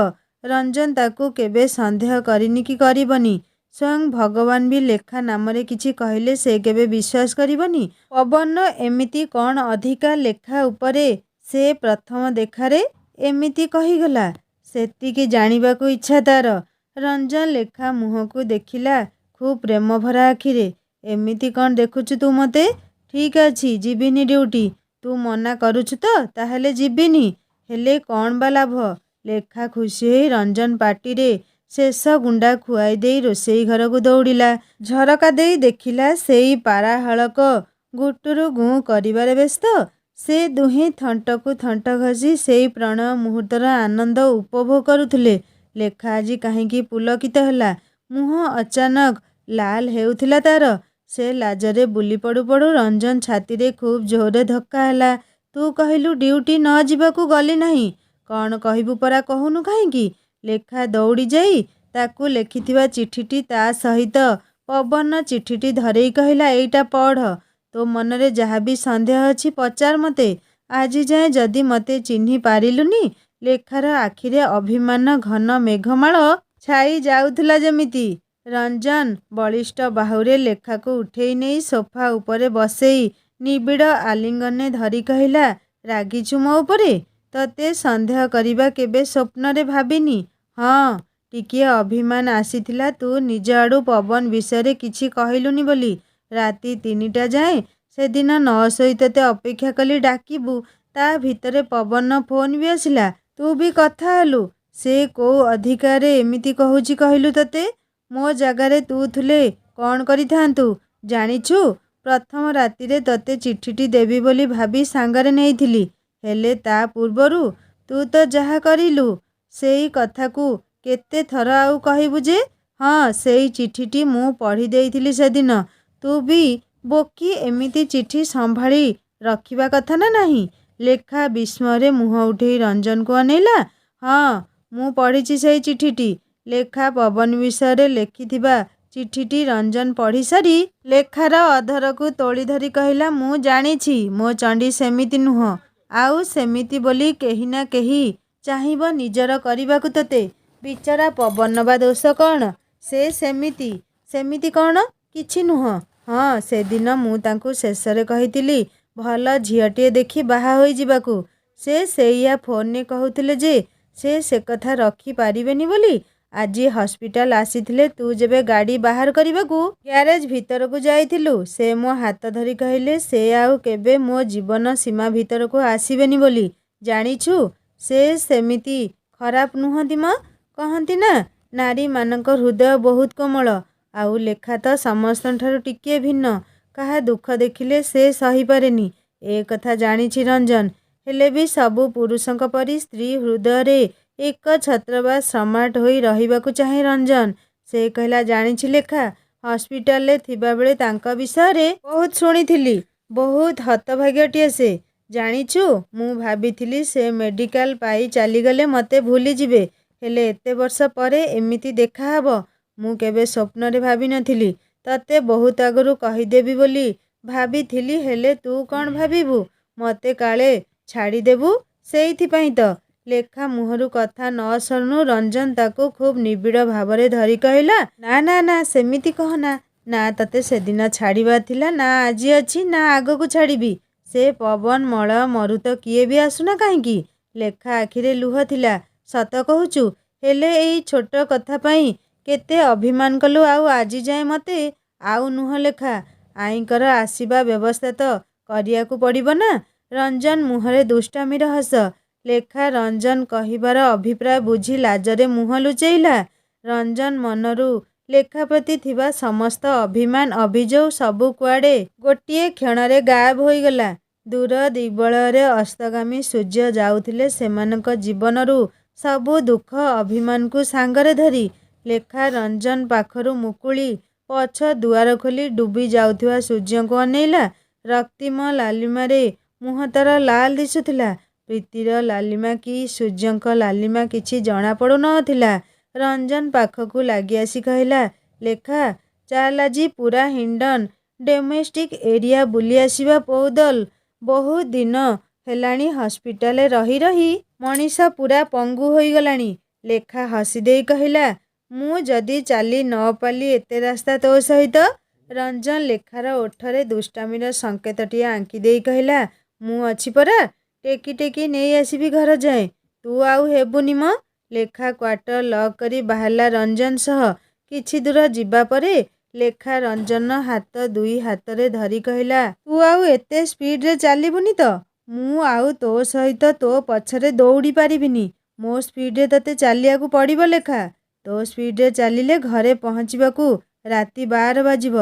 Speaker 1: ରଞ୍ଜନ ତାକୁ କେବେ ସନ୍ଦେହ କରିନି କି କରିବନି। ସ୍ୱୟଂ ଭଗବାନ ବି ଲେଖା ନାମରେ କିଛି କହିଲେ ସେ କେବେ ବିଶ୍ୱାସ କରିବନି। ପବନର ଏମିତି କ'ଣ ଅଧିକା ଲେଖା ଉପରେ? ସେ ପ୍ରଥମ ଦେଖାରେ ଏମିତି କହିଗଲା। ସେତିକି ଜାଣିବାକୁ ଇଚ୍ଛା ତାର। ରଞ୍ଜନ ଲେଖା ମୁହଁକୁ ଦେଖିଲା ଖୁବ୍ ପ୍ରେମଭରା ଆଖିରେ। ଏମିତି କ'ଣ ଦେଖୁଛୁ ତୁ ମୋତେ? ଠିକ୍ ଅଛି, ଯିବିନି ଡ୍ୟୁଟି। ତୁ ମନା କରୁଛୁ ତ? ତାହେଲେ ଯିବିନି। ହେଲେ କ'ଣ ବା ଲାଭ? ଲେଖା ଖୁସି ହୋଇ ରଞ୍ଜନ ପାଟିରେ ଶେଷ ଗୁଣ୍ଡା ଖୁଆଇ ଦେଇ ରୋଷେଇ ଘରକୁ ଦୌଡ଼ିଲା। ଝରକା ଦେଇ ଦେଖିଲା ସେଇ ପାରା ହଳକ ଗୁଟୁରୁ ଗୁଁ କରିବାରେ ବ୍ୟସ୍ତ। ସେ ଦୁହେଁ ଥଣ୍ଟକୁ ଥଣ୍ଟ ଘଷି ସେଇ ପ୍ରଣୟ ମୁହୂର୍ତ୍ତର ଆନନ୍ଦ ଉପଭୋଗ କରୁଥିଲେ। ଲେଖା ଆଜି କାହିଁକି ପୁଲକିତ ହେଲା। ମୁହଁ ଅଚାନକ ଲାଲ ହେଉଥିଲା ତାର। ସେ ଲାଜରେ ବୁଲି ପଡ଼ୁ ପଡ଼ୁ ରଞ୍ଜନ ଛାତିରେ ଖୁବ୍ ଜୋରରେ ଧକ୍କା ହେଲା। ତୁ କହିଲୁ ଡ୍ୟୁଟି ନ ଯିବାକୁ ଗଲି ନାହିଁ। କ'ଣ କହିବୁ ପରା, କହୁନୁ କାହିଁକି? ଲେଖା ଦୌଡ଼ି ଯାଇ ତାକୁ ଲେଖିଥିବା ଚିଠିଟି ତା ସହିତ ପବନର ଚିଠିଟି ଧରେଇ କହିଲା, ଏଇଟା ପଢ଼। ତୋ ମନରେ ଯାହା ବି ସନ୍ଦେହ ଅଛି ପଚାର ମୋତେ। ଆଜି ଯାଏଁ ଯଦି ମୋତେ ଚିହ୍ନି ପାରିଲୁନି। ଲେଖାର ଆଖିରେ ଅଭିମାନ ଘନ ମେଘମାଳ ଛାଇ ଯାଉଥିଲା ଯେମିତି। ରଞ୍ଜନ ବଳିଷ୍ଠ ବାହୁରେ ଲେଖାକୁ ଉଠେଇ ନେଇ ସୋଫା ଉପରେ ବସେଇ ନିବିଡ଼ ଆଲିଙ୍ଗନରେ ଧରି କହିଲା, ରାଗିଛୁ ମୋ ଉପରେ? ତତେ ସନ୍ଦେହ କରିବା କେବେ ସ୍ୱପ୍ନରେ ଭାବିନି। ହଁ, ଟିକିଏ ଅଭିମାନ ଆସିଥିଲା ତୁ ନିଜ ଆଡ଼ୁ ପବନ ବିଷୟରେ କିଛି କହିଲୁନି ବୋଲି। ରାତି 3ଟା ଯାଏଁ ସେଦିନ ନ ଶୋଇ ତତେ ଅପେକ୍ଷା କଲି ଡାକିବୁ। ତା ଭିତରେ ପବନର ଫୋନ୍ ବି ଆସିଲା। ତୁ ବି କଥା ହେଲୁ। ସେ କୋଉ ଅଧିକାରରେ ଏମିତି କହୁଛି କହିଲୁ ତତେ? ମୋ ଜାଗାରେ ତୁ ଥିଲେ କ'ଣ କରିଥାନ୍ତୁ ଜାଣିଛୁ? ପ୍ରଥମ ରାତିରେ ତତେ ଚିଠିଟି ଦେବି ବୋଲି ଭାବି ସାଙ୍ଗରେ ନେଇଥିଲି। ହେଲେ ତା ପୂର୍ବରୁ ତୁ ତ ଯାହା କରିଲୁ ସେଇ କଥାକୁ କେତେ ଥର ଆଉ କହିବୁ ଯେ? ହଁ, ସେଇ ଚିଠିଟି ମୁଁ ପଢ଼ି ଦେଇଥିଲି ସେଦିନ। ତୁ ବି ବୋକି ଏମିତି ଚିଠି ସମ୍ଭାଳି ରଖିବା କଥା ନା ନାହିଁ? ଲେଖା ବିସ୍ମୟରେ ମୁହଁ ଉଠେଇ ରଞ୍ଜନକୁ ଅନେଇଲା। ହଁ, ମୁଁ ପଢ଼ିଛି ସେଇ ଚିଠିଟି। ଲେଖା ପବନ ବିଷୟରେ ଲେଖିଥିବା ଚିଠିଟି ରଞ୍ଜନ ପଢ଼ି ସାରି ଲେଖାର ଅଧରକୁ ତୋଳି ଧରି କହିଲା, ମୁଁ ଜାଣିଛି ମୋ ଚଣ୍ଡୀ ସେମିତି ନୁହଁ। ଆଉ ସେମିତି ବୋଲି କେହି ନା କେହି ଚାହିଁବ ନିଜର କରିବାକୁ ତତେ। ବିଚରା ପବନର ବା ଦୋଷ କ'ଣ? ସେ ସେମିତି। ସେମିତି କ'ଣ? କିଛି ନୁହଁ। ହଁ, ସେଦିନ ମୁଁ ତାଙ୍କୁ ଶେଷରେ କହିଥିଲି ଭଲ ଝିଅଟିଏ ଦେଖି ବାହା ହୋଇଯିବାକୁ। ସେ ସେଇଆ ଫୋନରେ କହୁଥିଲେ ଯେ ସେ ସେକଥା ରଖି ପାରିବେନି ବୋଲି। ଆଜି ହସ୍ପିଟାଲ ଆସିଥିଲେ ତୁ ଯେବେ ଗାଡ଼ି ବାହାର କରିବାକୁ ଗ୍ୟାରେଜ ଭିତରକୁ ଯାଇଥିଲୁ ସେ ମୋ ହାତ ଧରି କହିଲେ ସେ ଆଉ କେବେ ମୋ ଜୀବନ ସୀମା ଭିତରକୁ ଆସିବେନି ବୋଲି। ଜାଣିଛୁ ସେ ସେମିତି ଖରାପ ନୁହନ୍ତି ମ। କହନ୍ତି ନା ନାରୀମାନଙ୍କ ହୃଦୟ ବହୁତ କୋମଳ। ଆଉ ଲେଖା ତ ସମସ୍ତଙ୍କଠାରୁ ଟିକିଏ ଭିନ୍ନ। କାହା ଦୁଃଖ ଦେଖିଲେ ସେ ସହିପାରେନି। ଏ କଥା ଜାଣିଛି ରଞ୍ଜନ। ହେଲେ ବି ସବୁ ପୁରୁଷଙ୍କ ପରି ସ୍ତ୍ରୀ ହୃଦୟରେ ଏକ ଛତ୍ର ବା ସମାଟ ହୋଇ ରହିବାକୁ ଚାହେଁ ରଞ୍ଜନ। ସେ କହିଲା, ଜାଣିଛି ଲେଖା, ହସ୍ପିଟାଲରେ ଥିବାବେଳେ ତାଙ୍କ ବିଷୟରେ ବହୁତ ଶୁଣିଥିଲି। ବହୁତ ହତଭାଗ୍ୟଟିଏ ସେ। ଜାଣିଛୁ ମୁଁ ଭାବିଥିଲି ସେ ମେଡ଼ିକାଲ ପାଇ ଚାଲିଗଲେ ମୋତେ ଭୁଲିଯିବେ। ହେଲେ ଏତେ ବର୍ଷ ପରେ ଏମିତି ଦେଖାହବ ମୁଁ କେବେ ସ୍ୱପ୍ନରେ ଭାବିନଥିଲି। ତତେ ବହୁତ ଆଗରୁ କହିଦେବି ବୋଲି ଭାବିଥିଲି। ହେଲେ ତୁ କ'ଣ ଭାବିବୁ ମୋତେ କାଳେ ଛାଡ଼ିଦେବୁ? ସେଇଥିପାଇଁ ତ। ଲେଖା ମୁହଁରୁ କଥା ନ ସରୁଣୁ ରଞ୍ଜନ ତାକୁ ଖୁବ୍ ନିବିଡ଼ ଭାବରେ ଧରି କହିଲା, ନା ନା ନା, ସେମିତି କହନା। ନା ତତେ ସେଦିନ ଛାଡ଼ିବାର ଥିଲା, ନା ଆଜି ଅଛି, ନା ଆଗକୁ ଛାଡ଼ିବି। ସେ ପବନ ମଳୟ ମରୁତ କିଏ ବି ଆସୁନା କାହିଁକି? ଲେଖା ଆଖିରେ ଲୁହ ଥିଲା। ସତ କହୁଛୁ? ହେଲେ ଏଇ ଛୋଟ କଥା ପାଇଁ କେତେ ଅଭିମାନ କଲୁ ଆଉ ଆଜି ଯାଏଁ ମୋତେ? ଆଉ ନୁହଁ ଲେଖା, ଆଈଙ୍କର ଆସିବା ବ୍ୟବସ୍ଥା ତ କରିବାକୁ ପଡ଼ିବ ନା। ରଞ୍ଜନ ମୁହଁରେ ଦୁଷ୍ଟାମିର ହସ। ଲେଖା ରଞ୍ଜନ କହିବାର ଅଭିପ୍ରାୟ ବୁଝି ଲାଜରେ ମୁହଁ ଲୁଚେଇଲା। ରଞ୍ଜନ ମନରୁ ଲେଖା ପ୍ରତି ଥିବା ସମସ୍ତ ଅଭିମାନ ଅଭିଯୋଗ ସବୁ କୁଆଡ଼େ ଗୋଟିଏ କ୍ଷଣରେ ଗାୟବ ହୋଇଗଲା। ଦୂର ଦିଗ୍ବଳୟରେ ଅସ୍ତଗାମୀ ସୂର୍ଯ୍ୟ ଯାଉଥିଲେ ସେମାନଙ୍କ ଜୀବନରୁ ସବୁ ଦୁଃଖ ଅଭିମାନକୁ ସାଙ୍ଗରେ ଧରି। ଲେଖା ରଞ୍ଜନ ପାଖରୁ ମୁକୁଳି ପଛ ଦୁଆର ଖୋଲି ଡୁବି ଯାଉଥିବା ସୂର୍ଯ୍ୟଙ୍କୁ ଅନେଇଲା। ରକ୍ତିମ ଲାଲିମାରେ ମୁହଁ ତାର ଲାଲ ଦିଶୁଥିଲା। ପ୍ରୀତିର ଲାଲିମା କି ସୂର୍ଯ୍ୟଙ୍କ ଲାଲିମା କିଛି ଜଣା ପଡ଼ୁ ନଥିଲା। ରଞ୍ଜନ ପାଖକୁ ଲାଗି ଆସି କହିଲା, ଲେଖା, ଚାଲ ଆଜି ପୁରା ହିଣ୍ଡନ ଡୋମେଷ୍ଟିକ୍ ଏରିଆ ବୁଲି ଆସିବା ପୌଦଲ। ବହୁତ ଦିନ ହେଲାଣି ହସ୍ପିଟାଲରେ ରହି ରହି ମଣିଷ ପୁରା ପଙ୍ଗୁ ହୋଇଗଲାଣି। ଲେଖା ହସିଦେଇ କହିଲା, ମୁଁ ଯଦି ଚାଲି ନ ପାରିଲି ଏତେ ରାସ୍ତା ତୋ ସହିତ? ରଞ୍ଜନ ଲେଖାର ଓଠରେ ଦୁଷ୍ଟାମୀର ସଙ୍କେତଟିଏ ଆଙ୍କି ଦେଇ କହିଲା, ମୁଁ ଅଛି ପରା, ଟେକି ଟେକି ନେଇ ଆସିବି ଘର ଯାଏଁ। ତୁ ଆଉ ହେବୁନି ମ। ଲେଖା କ୍ୱାର୍ଟର ଲକ୍ କରି ବାହାରିଲା ରଞ୍ଜନ ସହ। କିଛି ଦୂର ଯିବା ପରେ ଲେଖା ରଞ୍ଜନର ହାତ ଦୁଇ ହାତରେ ଧରି କହିଲା, ତୁ ଆଉ ଏତେ ସ୍ପିଡରେ ଚାଲିବୁନି ତ? ମୁଁ ଆଉ ତୋ ସହିତ ତୋ ପଛରେ ଦୌଡ଼ି ପାରିବିନି। ମୋ ସ୍ପିଡରେ ତତେ ଚାଲିବାକୁ ପଡ଼ିବ ଲେଖା। ତୋ ସ୍ପିଡରେ ଚାଲିଲେ ଘରେ ପହଞ୍ଚିବାକୁ ରାତି 12 ବାଜିବ।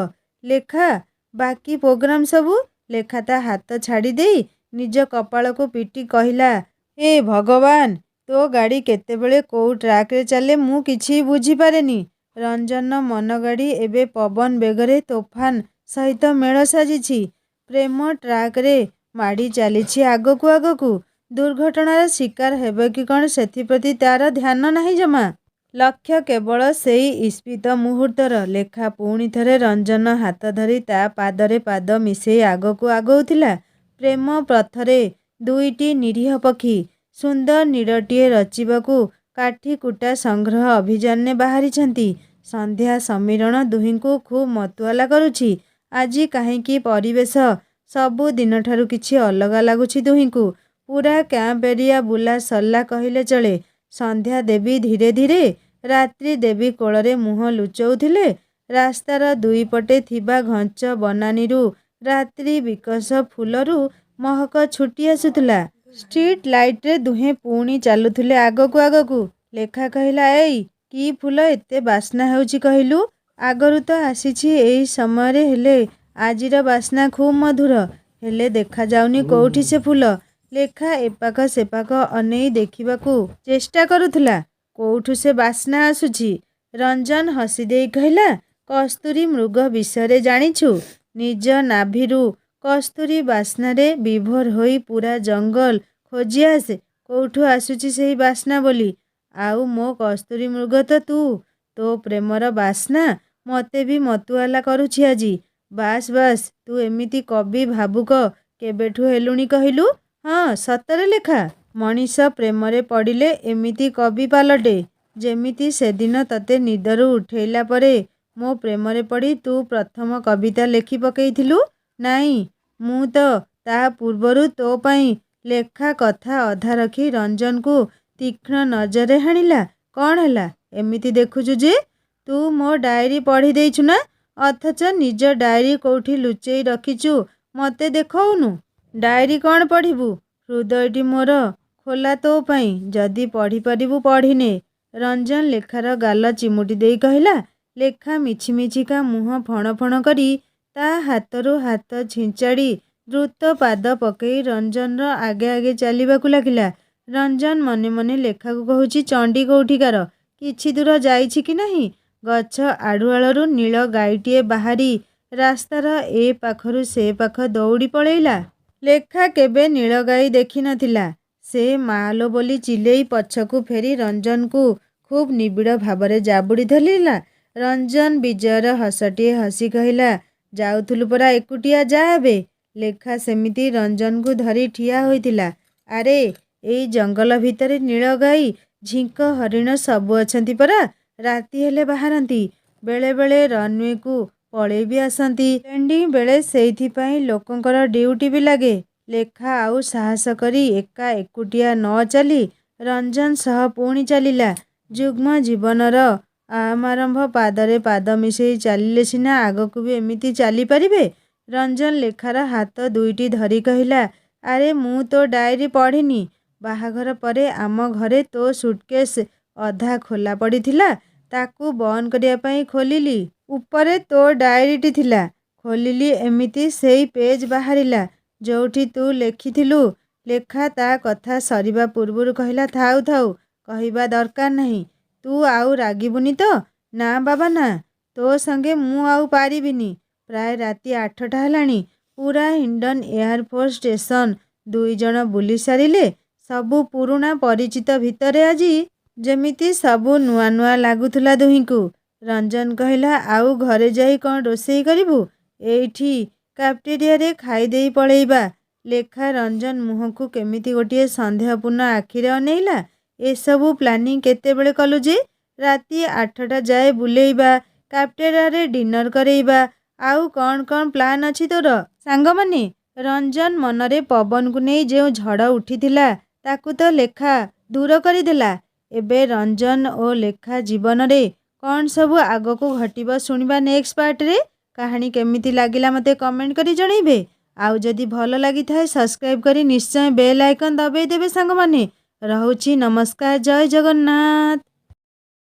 Speaker 1: ଲେଖା, ବାକି ପ୍ରୋଗ୍ରାମ ସବୁ? ଲେଖା ତା ହାତ ଛାଡ଼ି ଦେଇ ନିଜ କପାଳକୁ ପିଟି କହିଲା, ହେ ଭଗବାନ, ତୋ ଗାଡ଼ି କେତେବେଳେ କୋଉ ଟ୍ରାକରେ ଚାଲେ ମୁଁ କିଛି ବୁଝିପାରେନି। ରଞ୍ଜନର ମନଗାଡ଼ି ଏବେ ପବନ ବେଗରେ ତୋଫାନ ସହିତ ମେଳ ସାଜିଛି। ପ୍ରେମ ଟ୍ରାକରେ ମାଡ଼ି ଚାଲିଛି ଆଗକୁ ଆଗକୁ। ଦୁର୍ଘଟଣାର ଶିକାର ହେବ କି କ'ଣ ସେଥିପ୍ରତି ତାର ଧ୍ୟାନ ନାହିଁ ଜମା। ଲକ୍ଷ୍ୟ କେବଳ ସେଇ ଈପ୍ସିତ ମୁହୂର୍ତ୍ତର। ଲେଖା ପୁଣି ଥରେ ରଞ୍ଜନର ହାତ ଧରି ତା ପାଦରେ ପାଦ ମିଶେଇ ଆଗକୁ ଆଗଉଥିଲା। ପ୍ରେମ ପଥରେ ଦୁଇଟି ନିରୀହ ପକ୍ଷୀ ସୁନ୍ଦର ନୀଡ଼ଟିଏ ରଚିବାକୁ କାଠିକୁଟା ସଂଗ୍ରହ ଅଭିଯାନରେ ବାହାରିଛନ୍ତି। ସନ୍ଧ୍ୟା ସମୀରଣ ଦୁହିଁଙ୍କୁ ଖୁବ୍ ମତୁଆଲା କରୁଛି। ଆଜି କାହିଁକି ପରିବେଶ ସବୁ ଦିନଠାରୁ କିଛି ଅଲଗା ଲାଗୁଛି ଦୁହିଁଙ୍କୁ। ପୂରା କ୍ୟାମ୍ପ ଏରିଆ ବୁଲା ସରିଲା କହିଲେ ଚଳେ। ସନ୍ଧ୍ୟା ଦେବୀ ଧୀରେ ଧୀରେ ରାତ୍ରି ଦେବୀ କୋଳରେ ମୁହଁ ଲୁଚଉଥିଲେ। ରାସ୍ତାର ଦୁଇପଟେ ଥିବା ଘଞ୍ଚ ବନାନୀରୁ ରାତ୍ରି ବିକଶ ଫୁଲରୁ ମହକ ଛୁଟି ଆସୁଥିଲା। ଷ୍ଟ୍ରିଟ୍ ଲାଇଟରେ ଦୁହେଁ ପୁଣି ଚାଲୁଥିଲେ ଆଗକୁ ଆଗକୁ। ଲେଖା କହିଲା, ଏଇ କି ଫୁଲ ଏତେ ବାସ୍ନା ହେଉଛି କହିଲୁ? ଆଗରୁ ତ ଆସିଛି ଏଇ ସମୟରେ, ହେଲେ ଆଜିର ବାସ୍ନା ଖୁବ୍ ମଧୁର। ହେଲେ ଦେଖାଯାଉନି କୋଉଠି ସେ ଫୁଲ। ଲେଖା ଏପାଖ ସେପାଖ ଅନେଇ ଦେଖିବାକୁ ଚେଷ୍ଟା କରୁଥିଲା। କୋଉଠୁ ସେ ବାସ୍ନା ଆସୁଛି? ରଞ୍ଜନ ହସିଦେଇ କହିଲା, କସ୍ତୁରୀ ମୃଗ ବିଷୟରେ ଜାଣିଛୁ? ନିଜ ନାଭିରୁ କସ୍ତୁରୀ ବାସ୍ନାରେ ବିଭୋର ହୋଇ ପୂରା ଜଙ୍ଗଲ ଖୋଜି ଆସେ କୋଉଠୁ ଆସୁଛି ସେହି ବାସ୍ନା ବୋଲି। ଆଉ ମୋ କସ୍ତୁରୀ ମୃଗ ତ ତୁ। ତୋ ପ୍ରେମର ବାସ୍ନା ମତେ ବି ମତୁଆଲା କରୁଛି ଆଜି। ବାସ୍ ବାସ୍, ତୁ ଏମିତି କବି ଭାବୁକ କେବେଠୁ ହେଲୁଣି କହିଲୁ? ହଁ ସତରେ ଲେଖା, ମଣିଷ ପ୍ରେମରେ ପଡ଼ିଲେ ଏମିତି କବି ପାଲଟେ। ଯେମିତି ସେଦିନ ତତେ ନିଦରୁ ଉଠେଇଲା ପରେ ମୋ ପ୍ରେମରେ ପଡ଼ି ତୁ ପ୍ରଥମ କବିତା ଲେଖି ପକେଇଥିଲୁ। ନାଇଁ, ମୁଁ ତ ତା ପୂର୍ବରୁ ତୋ ପାଇଁ। ଲେଖା କଥା ଅଧା ରଖି ରଞ୍ଜନକୁ ତୀକ୍ଷ୍ଣ ନଜରରେ ହାଣିଲା। କ'ଣ ହେଲା ଏମିତି ଦେଖୁଛୁ ଯେ? ତୁ ମୋ ଡାଏରୀ ପଢ଼ି ଦେଇଛୁ ନା? ଅଥଚ ନିଜ ଡାଏରୀ କୋଉଠି ଲୁଚେଇ ରଖିଛୁ ମତେ ଦେଖଉନୁ। ଡାଏରୀ କ'ଣ ପଢ଼ିବୁ? ହୃଦୟଟି ମୋର ଖୋଲା ତୋ ପାଇଁ। ଯଦି ପଢ଼ିପାରିବୁ ପଢ଼ିନେ। ରଞ୍ଜନ ଲେଖାର ଗାଲ ଚିମୁଟି ଦେଇ କହିଲା। ଲେଖା ମିଛିମିଛିକା ମୁହଁ ଫଣ ଫଣ କରି ତା ହାତରୁ ହାତ ଛିଞ୍ଚାଡ଼ି ଦ୍ରୁତ ପାଦ ପକେଇ ରଞ୍ଜନର ଆଗେ ଆଗେ ଚାଲିବାକୁ ଲାଗିଲା। ରଞ୍ଜନ ମନେ ମନେ ଲେଖାକୁ କହୁଛି, ଚଣ୍ଡୀ କୋଉଠିକାର? କିଛି ଦୂର ଯାଇଛି କି ନାହିଁ? ଗଛ ଆଢ଼ୁଆଳରୁ ନୀଳ ଗାଈଟିଏ ବାହାରି ରାସ୍ତାର ଏ ପାଖରୁ ସେ ପାଖ ଦୌଡ଼ି ପଳେଇଲା। ଲେଖା କେବେ ନୀଳଗାଈ ଦେଖି ନଥିଲା। ସେ ମାଆଲୋ ବୋଲି ଚିଲେଇ ପଛକୁ ଫେରି ରଞ୍ଜନକୁ ଖୁବ୍ ନିବିଡ଼ ଭାବରେ ଜାବୁଡ଼ି ଧରିଲା। ରଞ୍ଜନ ବିଜୟର ହସଟିଏ ହସି କହିଲା, ଯାଉଥିଲୁ ପରା ଏକୁଟିଆ, ଯା ଏବେ। ଲେଖା ସେମିତି ରଞ୍ଜନକୁ ଧରି ଠିଆ ହୋଇଥିଲା। ଆରେ, ଏଇ ଜଙ୍ଗଲ ଭିତରେ ନୀଳଗାଈ, ଝିଙ୍କ, ହରିଣ ସବୁ ଅଛନ୍ତି ପରା। ରାତି ହେଲେ ବାହାରନ୍ତି। ବେଳେ ବେଳେ ରନୱେକୁ ପଳେଇ ବି ଆସନ୍ତି। ଲେଣ୍ଡିଂ ବେଳେ ସେଇଥିପାଇଁ ଲୋକଙ୍କର ଡ୍ୟୁଟି ବି ଲାଗେ। ଲେଖା ଆଉ ସାହସ କରି ଏକା ଏକୁଟିଆ ନ ଚାଲି ରଞ୍ଜନ ସହ ପୁଣି ଚାଲିଲା। ଯୁଗ୍ମ ଜୀବନର ଆରମ୍ଭ ପାଦରେ ପାଦ ମିଶେଇ ଚାଲିଲେ ସିନା ଆଗକୁ ବି ଏମିତି ଚାଲିପାରିବେ। ରଞ୍ଜନ ଲେଖାର ହାତ ଦୁଇଟି ଧରି କହିଲା, ଆରେ ମୁଁ ତୋ ଡାଏରୀ ପଢ଼ିନି। ବାହାଘର ପରେ ଆମ ଘରେ ତୋ ସୁଟକେସ୍ ଅଧା ଖୋଲା ପଡ଼ିଥିଲା। ତାକୁ ବନ୍ଦ କରିବା ପାଇଁ ଖୋଲିଲି। ଉପରେ ତୋ ଡାଏରୀଟି ଥିଲା। ଖୋଲିଲି ଏମିତି ସେଇ ପେଜ୍ ବାହାରିଲା ଯୋଉଠି ତୁ ଲେଖିଥିଲୁ। ଲେଖା ତା କଥା ସରିବା ପୂର୍ବରୁ କହିଲା, ଥାଉ ଥାଉ, କହିବା ଦରକାର ନାହିଁ। ତୁ ଆଉ ରାଗିବୁନି ତ? ନା ବାବା ନା, ତୋ ସଙ୍ଗେ ମୁଁ ଆଉ ପାରିବିନି। ପ୍ରାୟ ରାତି 8ଟା ହେଲାଣି। ପୁରା ହିଣ୍ଡନ୍ ଏୟାରଫୋର୍ସ ଷ୍ଟେସନ ଦୁଇଜଣ ବୁଲି ସାରିଲେ। ସବୁ ପୁରୁଣା ପରିଚିତ ଭିତରେ ଆଜି ଯେମିତି ସବୁ ନୂଆ ନୂଆ ଲାଗୁଥିଲା ଦୁହିଁଙ୍କୁ। ରଞ୍ଜନ କହିଲା, ଆଉ ଘରେ ଯାଇ କ'ଣ ରୋଷେଇ କରିବୁ? ଏଇଠି କାଫେଟେରିଆରେ ଖାଇଦେଇ ପଳେଇବା। ଲେଖା ରଞ୍ଜନ ମୁହଁକୁ କେମିତି ଗୋଟିଏ ସନ୍ଦେହପୂର୍ଣ୍ଣ ଆଖିରେ ଅନେଇଲା। ଏସବୁ ପ୍ଲାନିଂ କେତେବେଳେ କଲୁ ଯେ? ରାତି 8ଟା ଯାଏ ବୁଲେଇବା, କାଫେଟେରିଆରେ ଡିନର କରେଇବା, ଆଉ କ'ଣ କ'ଣ ପ୍ଲାନ୍ ଅଛି ତୋର? ସାଙ୍ଗମାନେ? ରଞ୍ଜନ ମନରେ ପବନକୁ ନେଇ ଯେଉଁ ଝଡ଼ ଉଠିଥିଲା ତାକୁ ତ ଲେଖା ଦୂର କରିଦେଲା। ଏବେ ରଞ୍ଜନ ଓ ଲେଖା ଜୀବନରେ କ'ଣ ସବୁ ଆଗକୁ ଘଟିବ ଶୁଣିବା ନେକ୍ସଟ ପାର୍ଟରେ। କାହାଣୀ କେମିତି ଲାଗିଲା ମୋତେ କମେଣ୍ଟ କରି ଜଣେଇବେ। ଆଉ ଯଦି ଭଲ ଲାଗିଥାଏ ସବସ୍କ୍ରାଇବ୍ କରି ନିଶ୍ଚୟ ବେଲ୍ ଆଇକନ୍ ଦବାଇ ଦେବେ ସାଙ୍ଗମାନେ। ରହୁଛି, ନମସ୍କାର, ଜୟ ଜଗନ୍ନାଥ।